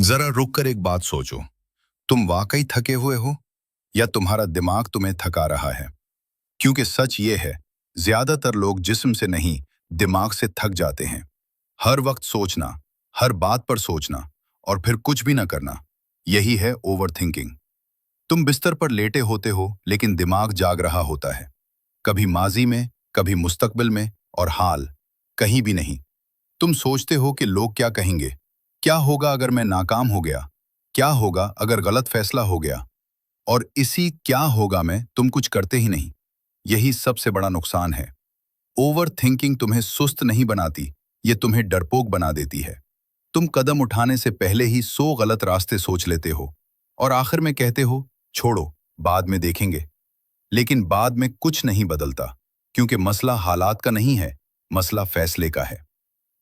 जरा रुक कर एक बात सोचो। तुम वाकई थके हुए हो या तुम्हारा दिमाग तुम्हें थका रहा है? क्योंकि सच ये है, ज्यादातर लोग जिस्म से नहीं, दिमाग से थक जाते हैं। हर वक्त सोचना, हर बात पर सोचना और फिर कुछ भी ना करना, यही है ओवर थिंकिंग। तुम बिस्तर पर लेटे होते हो लेकिन दिमाग जाग रहा होता है, कभी माजी में, कभी मुस्तकबिल में, और हाल कहीं भी नहीं। तुम सोचते हो कि लोग क्या कहेंगे, क्या होगा अगर मैं नाकाम हो गया, क्या होगा अगर गलत फैसला हो गया, और इसी क्या होगा में तुम कुछ करते ही नहीं। यही सबसे बड़ा नुकसान है। ओवर थिंकिंग तुम्हें सुस्त नहीं बनाती, ये तुम्हें डरपोक बना देती है। तुम कदम उठाने से पहले ही 100 गलत रास्ते सोच लेते हो और आखिर में कहते हो छोड़ो, बाद में देखेंगे। लेकिन बाद में कुछ नहीं बदलता, क्योंकि मसला हालात का नहीं है, मसला फैसले का है।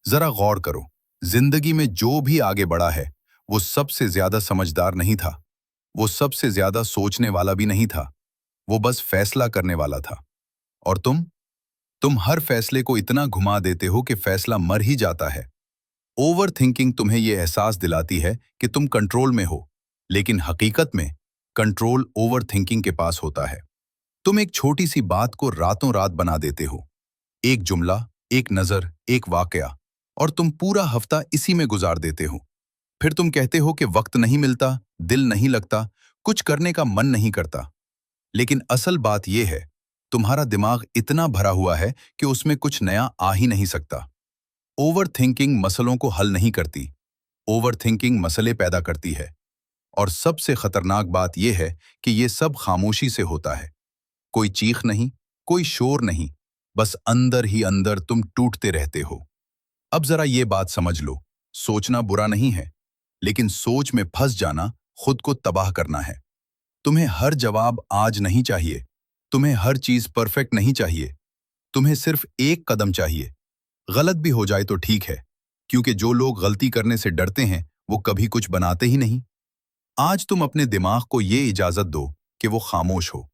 जरा गौर करो, जिंदगी में जो भी आगे बढ़ा है वो सबसे ज्यादा समझदार नहीं था, वो सबसे ज्यादा सोचने वाला भी नहीं था, वो बस फैसला करने वाला था। और तुम हर फैसले को इतना घुमा देते हो कि फैसला मर ही जाता है। ओवर थिंकिंग तुम्हें यह एहसास दिलाती है कि तुम कंट्रोल में हो, लेकिन हकीकत में कंट्रोल ओवर थिंकिंग के पास होता है। तुम एक छोटी सी बात को रातों रात बना देते हो, एक जुमला, एक नजर, एक वाकया, और तुम पूरा हफ्ता इसी में गुजार देते हो। फिर तुम कहते हो कि वक्त नहीं मिलता, दिल नहीं लगता, कुछ करने का मन नहीं करता। लेकिन असल बात यह है, तुम्हारा दिमाग इतना भरा हुआ है कि उसमें कुछ नया आ ही नहीं सकता। ओवर थिंकिंग मसलों को हल नहीं करती, ओवर थिंकिंग मसले पैदा करती है। और सबसे खतरनाक बात यह है कि यह सब खामोशी से होता है। कोई चीख नहीं, कोई शोर नहीं, बस अंदर ही अंदर तुम टूटते रहते हो। अब जरा ये बात समझ लो, सोचना बुरा नहीं है, लेकिन सोच में फंस जाना खुद को तबाह करना है। तुम्हें हर जवाब आज नहीं चाहिए, तुम्हें हर चीज परफेक्ट नहीं चाहिए, तुम्हें सिर्फ एक कदम चाहिए। गलत भी हो जाए तो ठीक है, क्योंकि जो लोग गलती करने से डरते हैं वो कभी कुछ बनाते ही नहीं। आज तुम अपने दिमाग को ये इजाजत दो कि वो खामोश हो।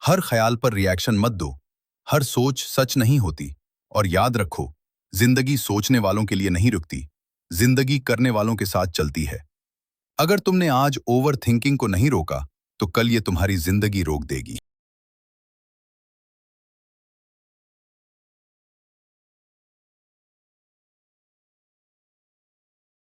हर ख्याल पर रिएक्शन मत दो, हर सोच सच नहीं होती। और याद रखो, जिंदगी सोचने वालों के लिए नहीं रुकती, जिंदगी करने वालों के साथ चलती है। अगर तुमने आज ओवर थिंकिंग को नहीं रोका तो कल ये तुम्हारी जिंदगी रोक देगी।